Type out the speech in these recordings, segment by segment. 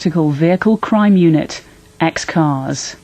Tactical Vehicle Crime Unit, X-Cars.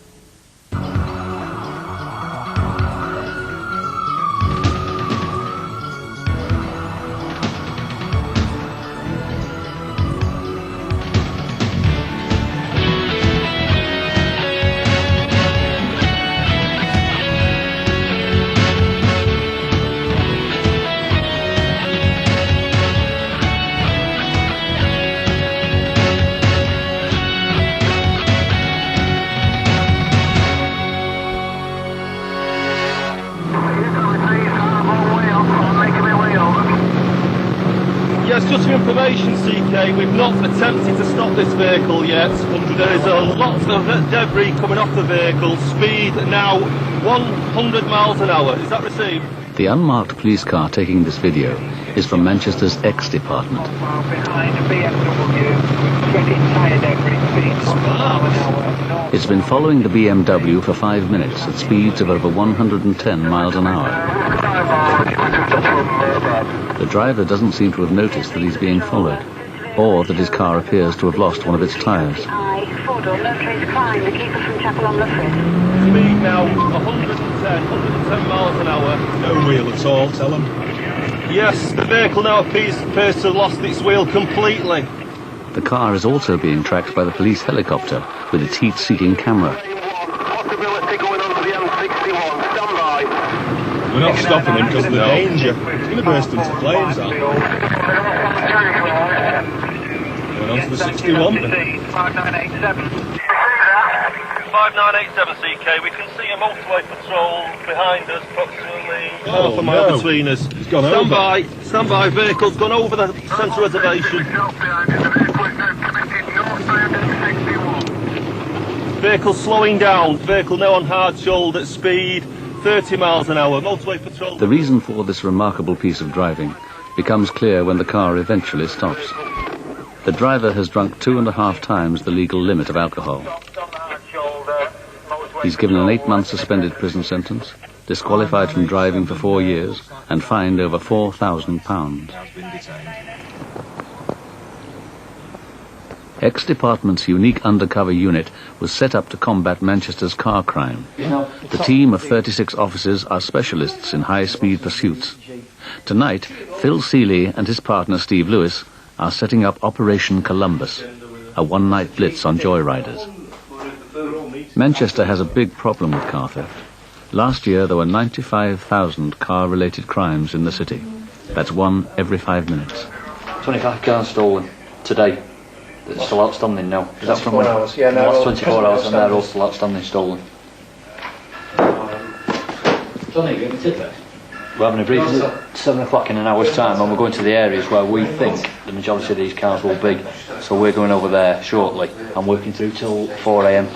Yes, just for information, CK, we've not attempted to stop this vehicle yet. There is a lot of debris coming off the vehicle. Speed now 100 miles an hour. Is that received? The unmarked police car taking this video is from Manchester's X department. It's been following the BMW for 5 minutes at speeds of over 110 miles an hour. The driver doesn't seem to have noticed that he's being followed, or that his car appears to have lost one of its tyres. Speed now 110 miles an hour. No wheel at all, tell them. Yes, the vehicle now appears to have lost its wheel completely. The car is also being tracked by the police helicopter with its heat-seeking camera. Possibility going on to the M61. Stand by. We're not stopping him because of the danger. It's going to burst into flames, that. Going on to the 61. 5987 CK, we can see a motorway patrol behind us, approximately half a mile between us. It's gone over. Stand by, vehicle's gone over the centre reservation. Vehicle slowing down, vehicle now on hard shoulder at speed 30 miles an hour, motorway patrol. The reason for this remarkable piece of driving becomes clear when the car eventually stops. The driver has drunk 2.5 times the legal limit of alcohol. He's given an 8-month suspended prison sentence, disqualified from driving for 4 years, and fined over £4,000. X Department's unique undercover unit was set up to combat Manchester's car crime. The team of 36 officers are specialists in high-speed pursuits. Tonight, Phil Seeley and his partner Steve Lewis are setting up Operation Columbus, a one-night blitz on joyriders. Manchester has a big problem with car theft. Last year there were 95,000 car-related crimes in the city. That's one every 5 minutes. 25 cars stolen today. That's still outstanding now. Is that from 24 hours? Yeah, the no, last 24 hours and they're all outstanding. still outstanding stolen. Johnny, give me a tip there. We're having a briefing at 7 o'clock in an hour's time and we're going to the areas where we think the majority of these cars will be. So we're going over there shortly and working through till 4 AM.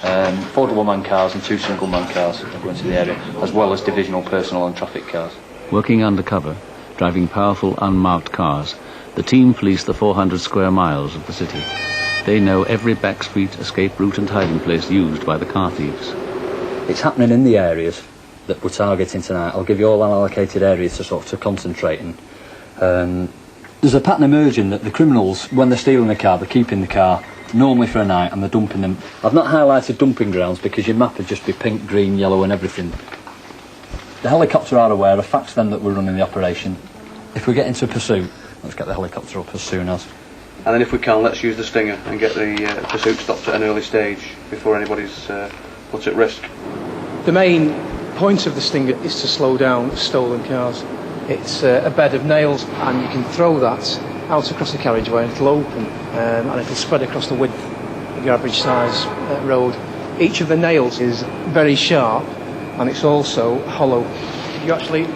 4 double-man cars and 2 single-man cars are going to the area, as well as divisional personnel and traffic cars. Working undercover, driving powerful unmarked cars, the team police the 400 square miles of the city. They know every back street, escape route and hiding place used by the car thieves. It's happening in the areas that we're targeting tonight. I'll give you all unallocated areas to concentrate in. There's a pattern emerging that the criminals, when they're stealing a car, they're keeping the car normally for a night and they're dumping them. I've not highlighted dumping grounds because your map would just be pink, green, yellow and everything. The helicopter are aware of facts then that we're running the operation. If we get into a pursuit, let's get the helicopter up as soon as. And then if we can, let's use the Stinger and get the pursuit stopped at an early stage before anybody's put at risk. The main point of the Stinger is to slow down stolen cars. It's a bed of nails and you can throw that out across the carriageway and it'll open and it'll spread across the width of your average size road. Each of the nails is very sharp and it's also hollow. If you actually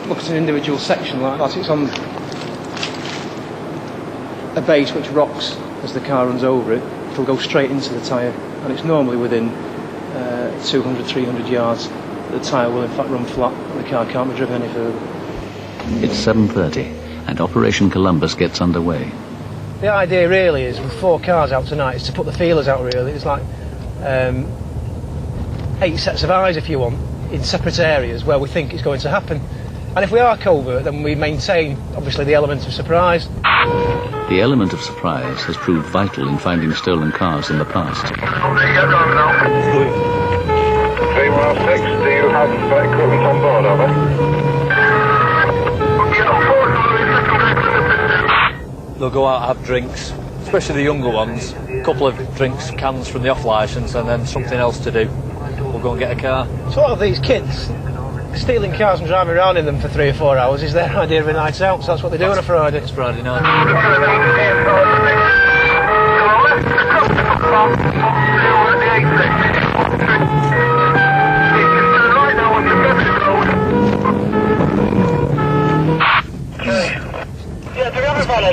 look at an individual section like that, it's on a base which rocks as the car runs over it. It'll go straight into the tyre and it's normally within 200-300 yards. The tyre will in fact run flat and the car can't be driven any further. It's 7:30 and Operation Columbus gets underway. The idea really is, with 4 cars out tonight, is to put the feelers out really. It's like 8 sets of eyes, if you want, in separate areas where we think it's going to happen. And if we are covert, then we maintain, obviously, the element of surprise. The element of surprise has proved vital in finding stolen cars in the past. 316, do you have equipment on board, over? They'll go out and have drinks, especially the younger ones. A couple of drinks cans from the off licence and then something else to do. We'll go and get a car. So a lot of these kids stealing cars and driving around in them for 3 or 4 hours is their idea of a night out, so that's what they do on a Friday. It's Friday night.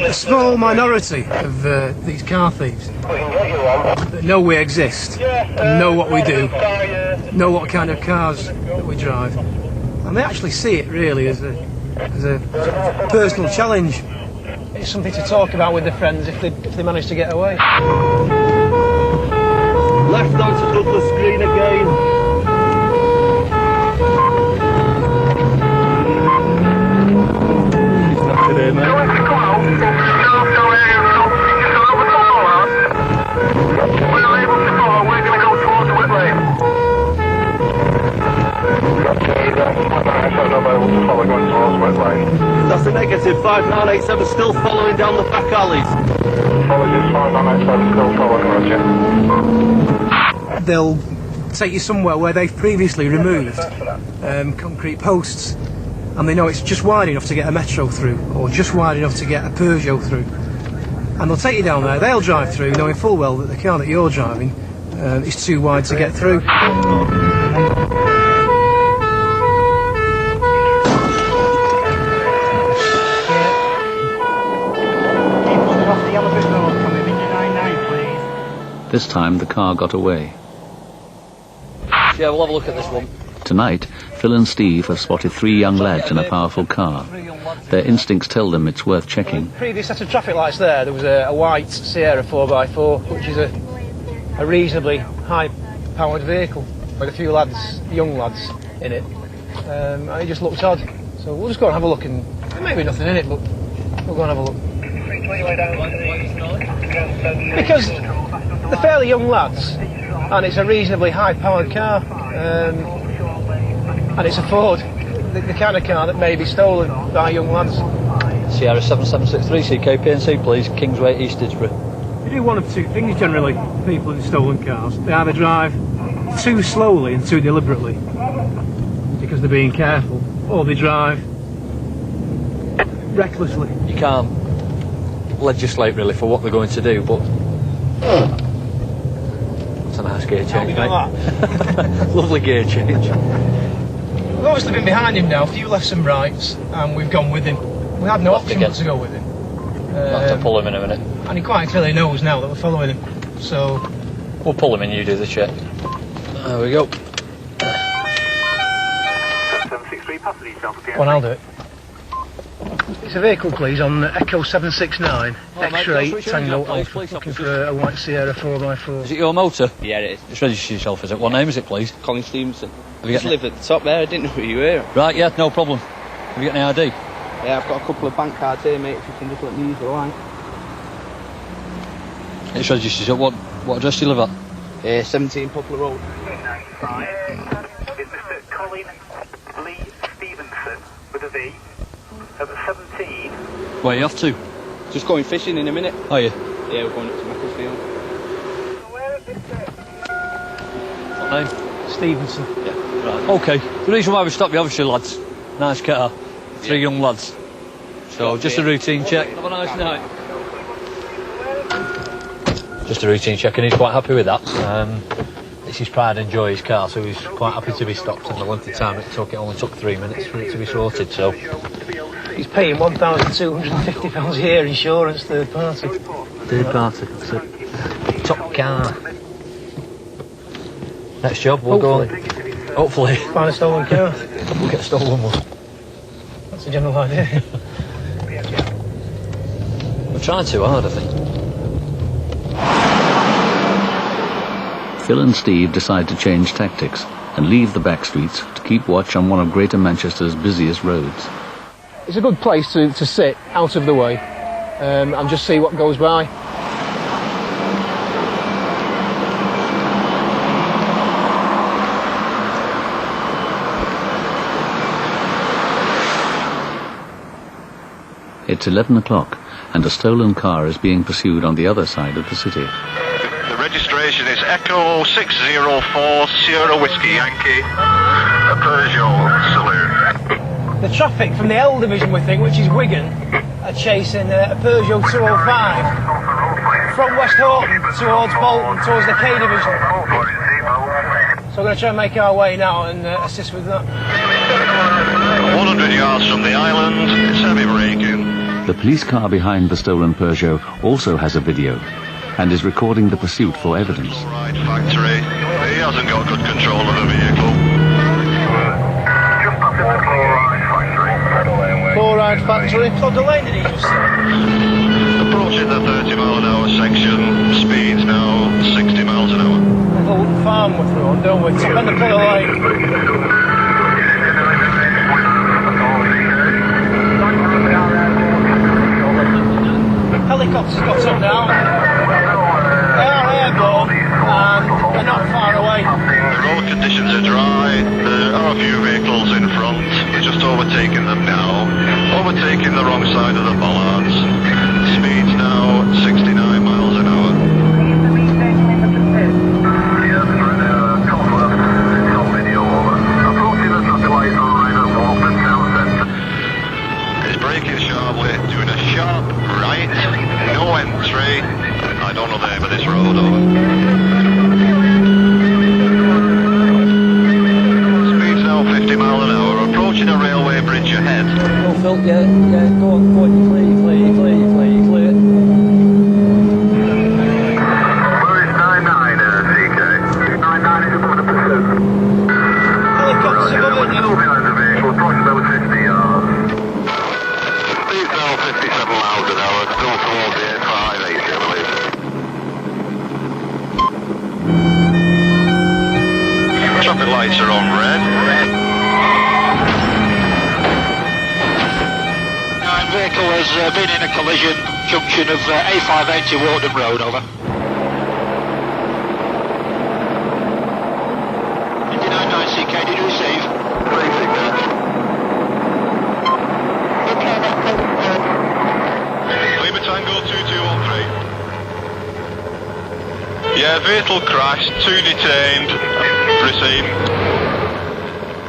A small minority of these car thieves that know we exist, and know what we do, know what kind of cars that we drive, and they actually see it really as a personal challenge. It's something to talk about with their friends if they manage to get away. Left onto Douglas Green again. He's not today, mate. That's a negative. 5987 still following down the back alleys. Apologies, 5987 still following, Roger. They'll take you somewhere where they've previously removed concrete posts, and they know it's just wide enough to get a Metro through, or just wide enough to get a Peugeot through. And they'll take you down there, they'll drive through, knowing full well that the car that you're driving is too wide to get through. This time the car got away. Yeah, we'll have a look at this one. Tonight, Phil and Steve have spotted 3 young lads in a powerful car. Their instincts tell them it's worth checking. Previous set of traffic lights there was a white Sierra 4x4, which is a reasonably high-powered vehicle with a few lads, young lads, in it. And it just looked odd. So we'll just go and have a look, and there may be nothing in it, but we'll go and have a look. Because they're fairly young lads, and it's a reasonably high-powered car, and it's a Ford, the kind of car that may be stolen by young lads. Sierra 7763 CKPNC, please, Kingsway, East Didsbury. You do one of two things generally, people in stolen cars. They either drive too slowly and too deliberately, because they're being careful, or they drive recklessly. You can't legislate really for what they're going to do, but it's a nice gear change, mate. Lovely gear change. We've obviously been behind him now, a few lefts and rights, and we've gone with him. We had no option but to go with him. We'll have to pull him in a minute. And he quite clearly knows now that we're following him, so... We'll pull him in, you do the check. There we go. Well, I'll do it. It's a vehicle, please, on Echo 769, X-ray Tango Alpha, looking for a white Sierra 4x4. Is it your motor? Yeah, it is. Just register yourself, is it? What name is it, please? Colin Stevenson. Have you Just lived at the top there, I didn't know who you were. Right, yeah, no problem. Have you got any ID? Yeah, I've got a couple of bank cards here, mate, if you can just let me use the line. It's registered yourself. What address do you live at? 17 Poplar Road. Is Mr. Colin Lee Stevenson with a V at 17? Where are you off to? Just going fishing in a minute. Are you? Yeah, we're going up to Macclesfield. What name? Stevenson. Yeah, right. OK. The reason why we stopped you, obviously, lads. Nice car. 3 young lads. So, just a routine check. Have a nice night. Just a routine check, and he's quite happy with that. It's his pride and joy, his car, so he's quite happy to be stopped. And the length of time it took, it only took 3 minutes for it to be sorted, so... He's paying £1,250 a year insurance, third party. Third party, that's it. Top car. Next job, we'll go on. Hopefully. Find a stolen car. We'll get a stolen one. That's the general idea. We're trying too hard, I think. Phil and Steve decide to change tactics and leave the back streets to keep watch on one of Greater Manchester's busiest roads. It's a good place to sit, out of the way, and just see what goes by. It's 11 o'clock, and a stolen car is being pursued on the other side of the city. The registration is Echo 604 Sierra Whiskey Yankee, a Peugeot Saloon. The traffic from the L division, we think, which is Wigan, are chasing a Peugeot 205 from West Horton towards Bolton, towards the K division. So we're going to try and make our way now and assist with that. 100 yards from the island, it's heavy braking. The police car behind the stolen Peugeot also has a video and is recording the pursuit for evidence. Chloride factory, he hasn't got good control of the vehicle. Chloride factory. What lane did he just say? Approaching the 30 mile an hour section, speeds now 60 miles an hour. Little farm we're through on, don't we? Top end of Plymouth Lane. Helicopters got some down. They are airborne and they're not far away. The road conditions are dry. There are a few vehicles in front. We're just overtaking them now. Overtaking the wrong side of the bollards. Speeds now 69 miles an hour. It's braking sharply, doing a sharp right, no entry. I don't know the name of this road, over. Speeds now 50 miles an hour, approaching a railway bridge ahead. No, Phil, yeah, go on, you're clear. Where is 99, CK? 99 is above the pursuit. Helicopters above it now. Behind the vehicle, approaching about 50 yards. Speeds now 57 miles an hour, still towards the 580, I believe. Traffic lights are on red. Vehicle has been in a collision junction of A580 Wharton Road, over. 99 CK, did you receive? Lima Tango 2213. Yeah, vehicle crashed, 2 detained, received.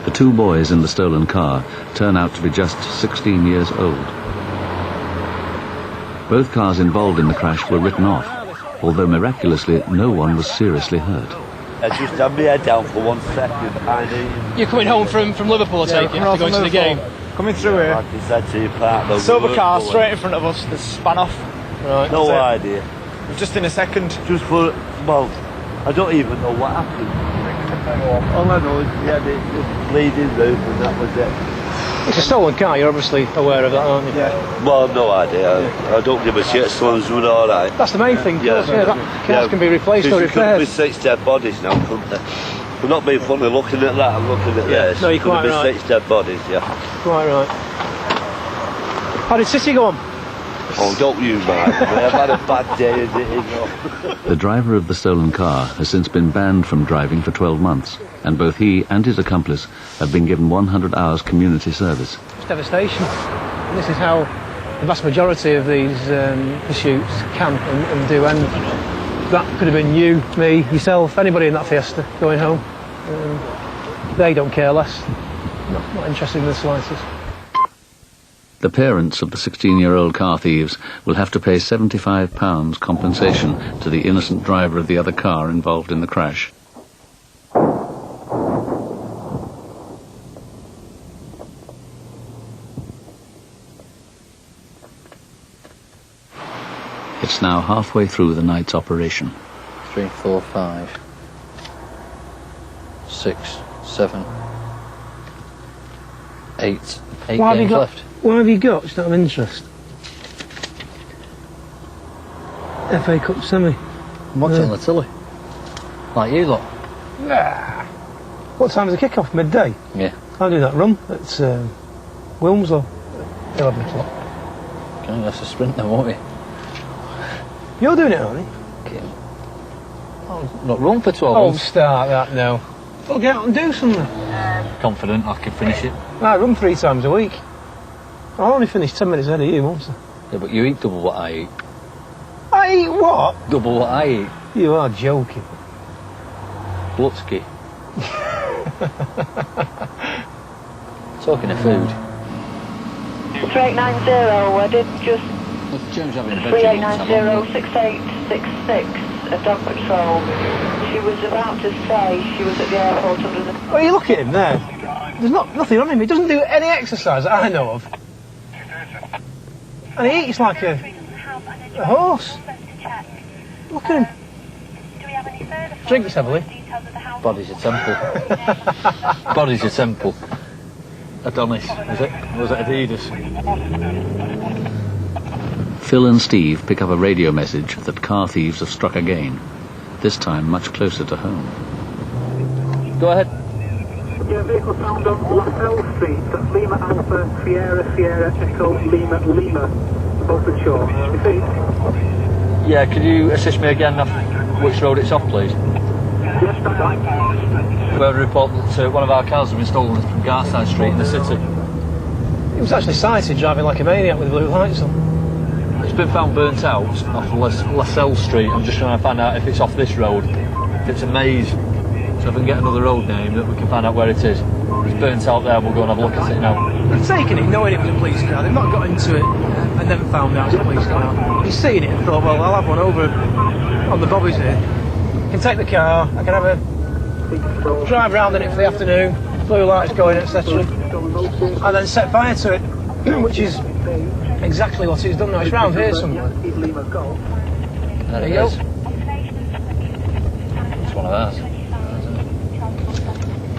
The two boys in the stolen car turn out to be just 16 years old. Both cars involved in the crash were written off, although miraculously no one was seriously hurt. I just had my head down for 1 second. You're coming home from Liverpool, I take it, after going to the game? Coming through here. Like I said to you, part Silver car straight in front of us, that's spun off. Right. No idea. Just in a second. Just for, well, I don't even know what happened. All I know is we had the bleeding roof and that was it. It's a stolen car, you're obviously aware of that, aren't you? Yeah. Well, no idea. I don't give a shit as long as we're alright. That's the main thing, yeah. That cars can be replaced or repaired. There could be 6 dead bodies now, couldn't there? We're not being funny looking at that and looking at this. No, you're quite right. 6 dead bodies, yeah. Quite right. How did City go on? Oh, don't you mind. I've had a bad day as it is. The driver of the stolen car has since been banned from driving for 12 months, and both he and his accomplice have been given 100 hours community service. It's devastation. And this is how the vast majority of these pursuits can and do end. That could have been you, me, yourself, anybody in that Fiesta going home. They don't care less. Not interested in the slightest. The parents of the 16-year-old car thieves will have to pay £75 compensation to the innocent driver of the other car involved in the crash. It's now halfway through the night's operation. 3, 4, 5, 6, 7, 8. 8 games left. What have you got, just out of interest? FA Cup semi. I'm watching the telly. Like you lot. Nah. What time is the kick-off? Midday? Yeah. I'll do that run at Wilmslow. 11 o'clock. Can't have to sprint then, won't you? You're doing it, aren't you? Okay. I'll not run for 12 Oh, months. start that now. Well, get out and do something. Confident I can finish it. I run 3 times a week. I'll only finish 10 minutes ahead of you, won't I? Yeah, but you eat double what I eat. I eat what? Double what I eat. You are joking. Blutsky. Talking of food. 3890, I did just... What's James having a bedroom? 3890-6866, a dog patrol. She was about to say she was at the airport under the... Well, you look at him there. There's nothing on him. He doesn't do any exercise that I know of. And he eats like a horse. Look at him. Drinks heavily. Body's a temple. Body's a temple. Adonis, was it? Or was it Adidas? Phil and Steve pick up a radio message that car thieves have struck again, this time much closer to home. Go ahead. Yeah, vehicle found on LaSalle Street, that's Lima Alpha, Sierra, Echo, Lima, Beaufort Shore. Repeat. Yeah, could you assist me again off which road it's off, please? Yes, that's right. We have a report that one of our cars has been stolen from Garside Street in the city. He was actually sighted driving like a maniac with blue lights on. It's been found burnt out off LaSalle Street. I'm just trying to find out if it's off this road, if it's a maze. So if we can get another road name that we can find out where it is. It's burnt out there, we'll go and have a look at it now. They've taken it knowing it was a police car. They've not got into it and then found out it's a police car. He's seen it and thought, well, I'll have one over on the bobbies here. I can take the car, I can have a drive round in it for the afternoon, blue lights going, etc. And then set fire to it, which is exactly what he's done now. It's round here somewhere. There you it go. is. It's one of ours.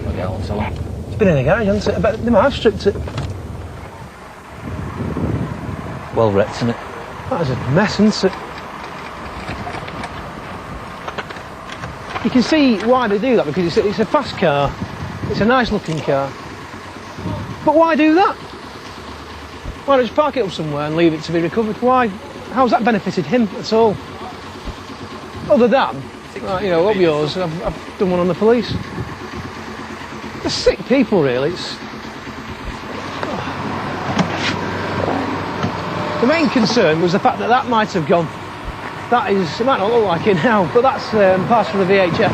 I'll get on to it. It's been in the garage, hasn't it? I bet they might have stripped it. Well wrecked, isn't it? That is a mess, isn't it? You can see why they do that, because it's a fast car, it's a nice looking car. But why do that? Why not just park it up somewhere and leave it to be recovered? Why? How's that benefited him at all? Other than, you know, up yours, I've done one on the police. They're sick people, really. The main concern was the fact that that might have gone. That is, it might not look like it now, but that's parts from the VHF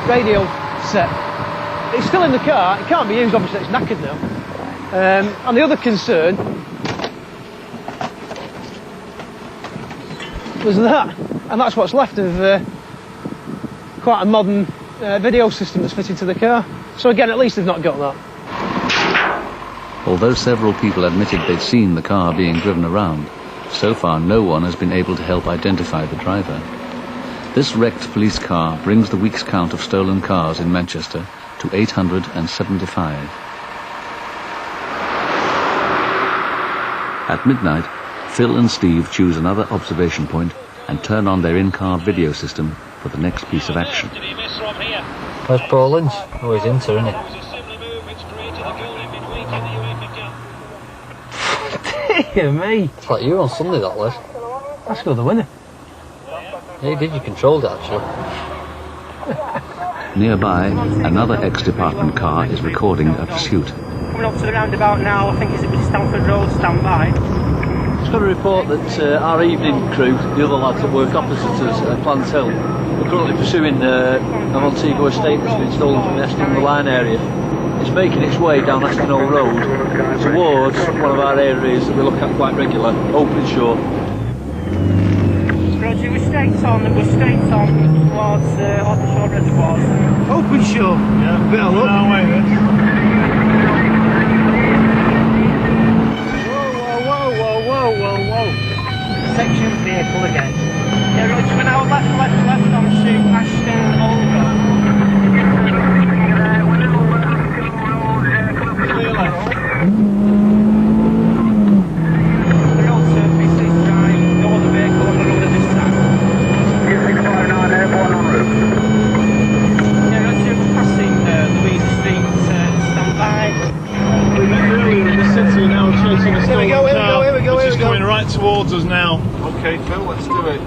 radio set. It's still in the car, it can't be used, obviously it's knackered now. And the other concern was that, and that's what's left of quite a modern video system that's fitted to the car. So again, at least they've not got that. Although several people admitted they'd seen the car being driven around, so far no one has been able to help identify the driver. This wrecked police car brings the week's count of stolen cars in Manchester to 875. At midnight, Phil and Steve choose another observation point and turn on their in-car video system for the next piece of action. Where's Paul Lynch? Oh, he's into, isn't he? Dear me. It's like you on Sunday, that was. That's got the winner. Yeah, you did, you controlled it actually. Nearby, another ex-department car is recording a pursuit. Coming up to the roundabout now, I think it's at Stamford Road, stand by. Just got a report that our evening crew, the other lads that work opposite us at Plant Hill, are currently pursuing a Montego estate that's been stolen from the Aston-on-the-Line area. It's making its way down Aston Road towards one of our areas that we look at quite regular, Open Shore. Roger, we're straight on towards Open Shore Reservoirs. Open Shore? Yeah, bit of luck. No way, Whoa. Section vehicle again. Yeah, Roger, we're now left on to Ashton Old Road. Here we go. Okay, Phil, let's do it.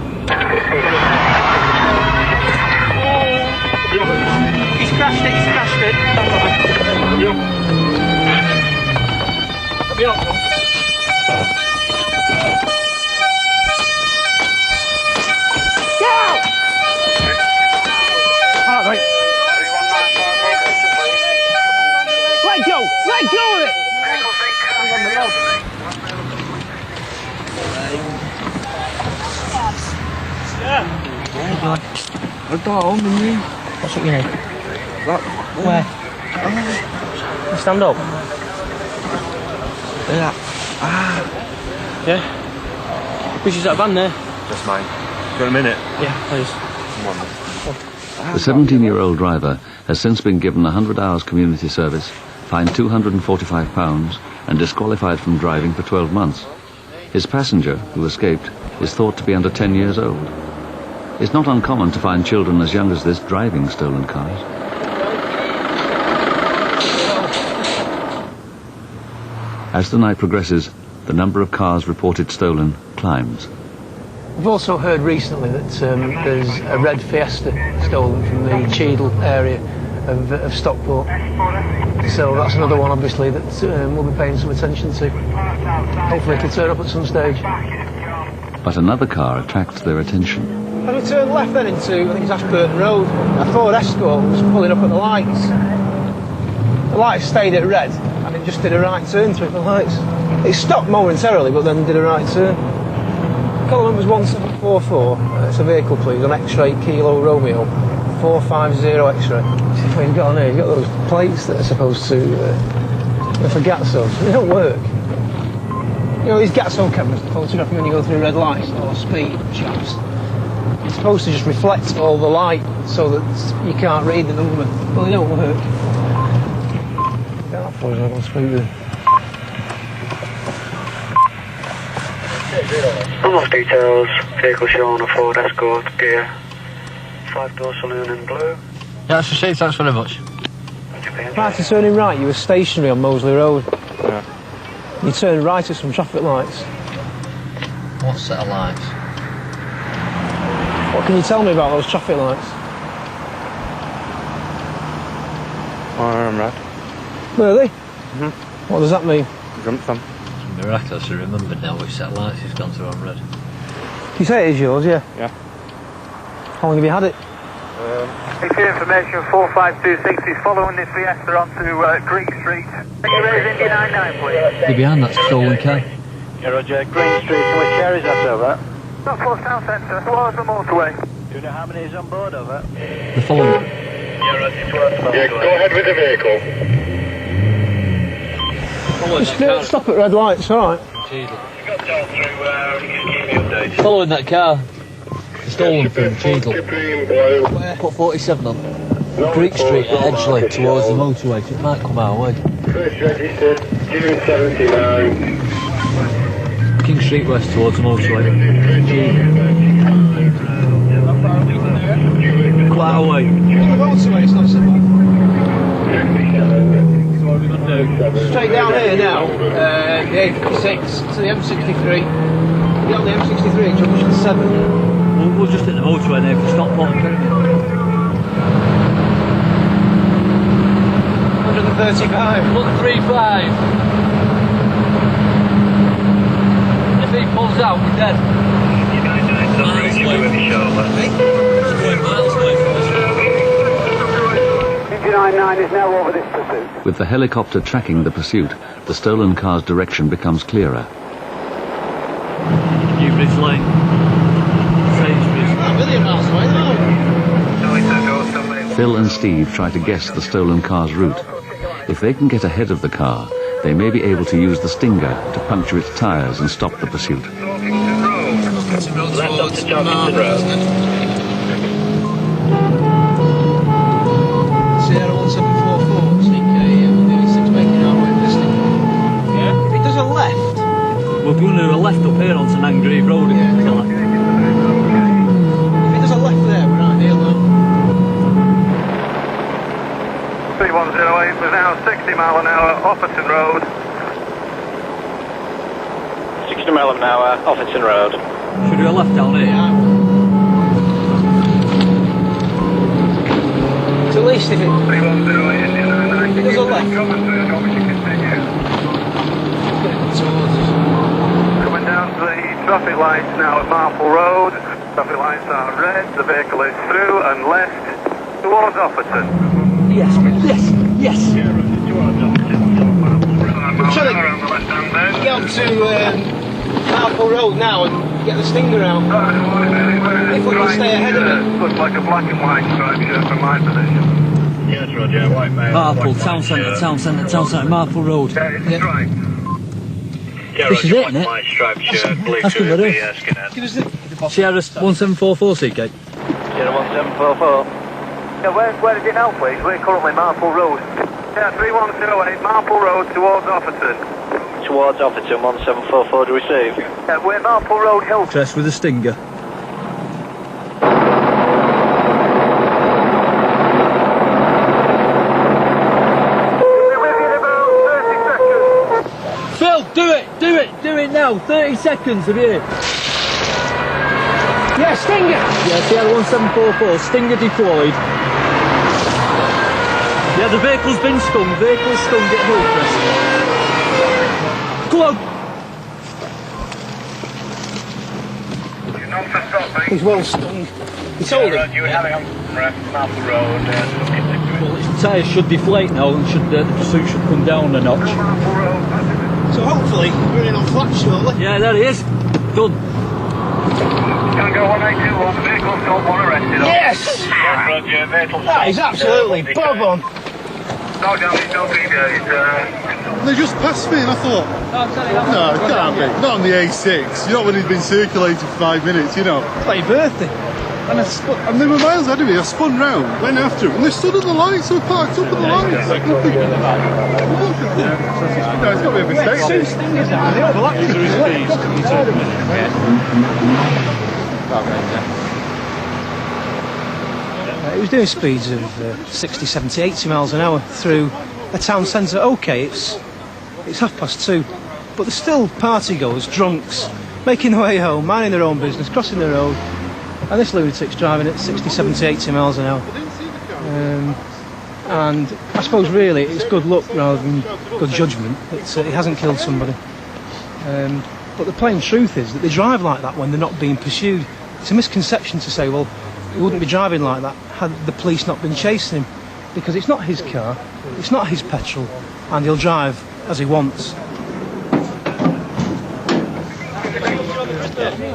He's crashed it, he's crashed it. Come on. Alright, let go of it! Hang on the road. I got home and you. What's up your name? Where? Stand up. Yeah. Yeah? Which is that van there? Just mine. Got a minute? Yeah, please. Come on. The 17-year-old driver has since been given 100 hours community service, fined £245 and disqualified from driving for 12 months. His passenger, who escaped, is thought to be under 10 years old. It's not uncommon to find children as young as this driving stolen cars. As the night progresses, the number of cars reported stolen climbs. We've also heard recently that there's a red Fiesta stolen from the Cheadle area of Stockport. So that's another one, obviously, that we'll be paying some attention to. Hopefully it'll turn up at some stage. But another car attracts their attention. As we turned left then into, I think it's Ashburton Road, a Ford Escort was pulling up at the lights. The lights stayed at red, and it just did a right turn through the lights. It stopped momentarily, but then did a right turn. Colour number's 1744. It's a vehicle, please, on X-ray Kilo Romeo 450 X-ray. See what he's got on here. He's got those plates that are supposed to for Gatsos. They don't work. You know, these Gatso cameras that photograph you when you go through red lights or speed shops. It's supposed to just reflect all the light so that you can't read the number. Well, they don't work. Get that for us, I'm going to speak with him. Off details, vehicle shown a Ford Escort, gear, 5-door saloon in blue. Yeah, that's received, thanks very much. Right, to turning right, you were stationary on Moseley Road. Yeah. You turned right at some traffic lights. What set of lights? What can you tell me about those traffic lights? I'm red. Really? Mm-hmm. What does that mean? Jumped them. It's miraculous to remember now which set of lights he's gone through on red. You say it is yours, yeah? Yeah. How long have you had it? It's your information 4526 is following this Fiesta onto Green Street. Can you raise Indy 99, please? You're behind that stolen car. Yeah, Roger. Green Street, which area is that over? Not close town centre, towards the motorway. Do you know how many is on board over? The following. Yeah, Roger, towards the motorway. Yeah, go ahead with the vehicle. Just stop at red lights, alright. Following that car. Stolen from Cheadle. Put 47 on. Greek Street at Edgeley towards the motorway, so it might come our way. First registered, June 79. King Street West towards the motorway. Quite a way. On the motorway, it's not so bad. Straight down here now, the A56 to the M63. Get on the M63 at junction 7. We'll just hit the motorway now for Stockport and Pyramid. 135. 135. If he pulls out, we're dead. Miles away from us. 99 is now over this pursuit. With the helicopter tracking the pursuit, the stolen car's direction becomes clearer. Newbridge Lane. Sainsbury's. A million miles away now. Phil and Steve try to guess the stolen car's route. If they can get ahead of the car, they may be able to use the Stinger to puncture its tyres and stop the pursuit. Left up to Documentry Road. Sierra 1744, CK 6 making our way to the Stinger. Yeah? If it does a left. We're going to a left up here onto Nangrave Road in Killer. If it does a left there, we're right here though. 3108 was now 60 mile an hour, Offerton Road. 60 mile an hour, Offerton Road. Should we go left down here? So at least if it does a left. Coming down to the traffic lights now at Marple Road. Traffic lights are red, the vehicle is through and left towards Offerton. Yes, yes, yes. I'm trying to get up to Marple Road now and get the Stinger out. If we can stay ahead of it. Looks like a black and white stripe shirt from my position. Yes, Roger, white male. Marple, town centre, Marple Road. Yeah. This is it, isn't it? That's good, buddy. Sierra 1744 CK. Sierra 1744. Yeah, where is it now, please? We're currently Marple Road. Yeah, 3108 Marple Road towards Offerton. Towards Offerton, 1744 to receive. Yeah, we're Marple Road Hill. Test with a Stinger. Phil, do it now. 30 seconds of you. Yeah, Stinger! Yeah, Sierra 1744, Stinger deployed. Yeah, the vehicle's been stung, get Hillcrest. Come on! He's well stung. He told him. Well, its tyres should deflate now and the pursuit should come down a notch. So hopefully, we're in on flat surely. Yeah, there he is. Done. Tango 1821, the vehicle's got one arrested. Yes! Yes, Roger, vehicle That is absolutely bob on. No damage, no BDs. They just passed me and I thought, no, it can't be. Not on the A6. You know when he's been circulating for 5 minutes, you know. It's like your birthday. And they were miles ahead of me. I spun round, went after them, and they stood at the lights. They were parked up at the lights. No, it's got to be a mistake. Two Stingers now, they overlap. He was doing speeds of 60, 70, 80 miles an hour through a town centre. OK, it's 2:30, but there's still party goers, drunks, making their way home, minding their own business, crossing the road, and this lunatic's driving at 60, 70, 80 miles an hour. And I suppose really it's good luck rather than good judgment that he hasn't killed somebody. But the plain truth is that they drive like that when they're not being pursued. It's a misconception to say, well, he wouldn't be driving like that had the police not been chasing him, because it's not his car, it's not his petrol, and he'll drive as he wants.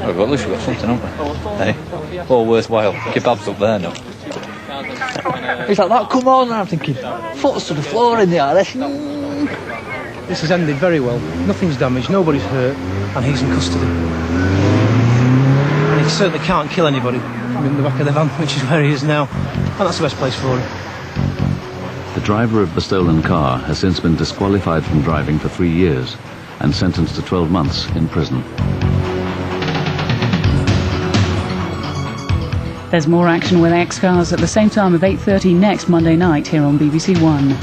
Oh, well, at least we've got something, haven't we? Hey, all worthwhile. Kebabs up there now. He's like that, come on, and I'm thinking, foot's to the floor in the RS. This has ended very well. Nothing's damaged, nobody's hurt, and he's in custody. And he certainly can't kill anybody from in the back of the van, which is where he is now, and that's the best place for him. The driver of the stolen car has since been disqualified from driving for 3 years and sentenced to 12 months in prison. There's more action with X-Cars at the same time of 8:30 next Monday night here on BBC One.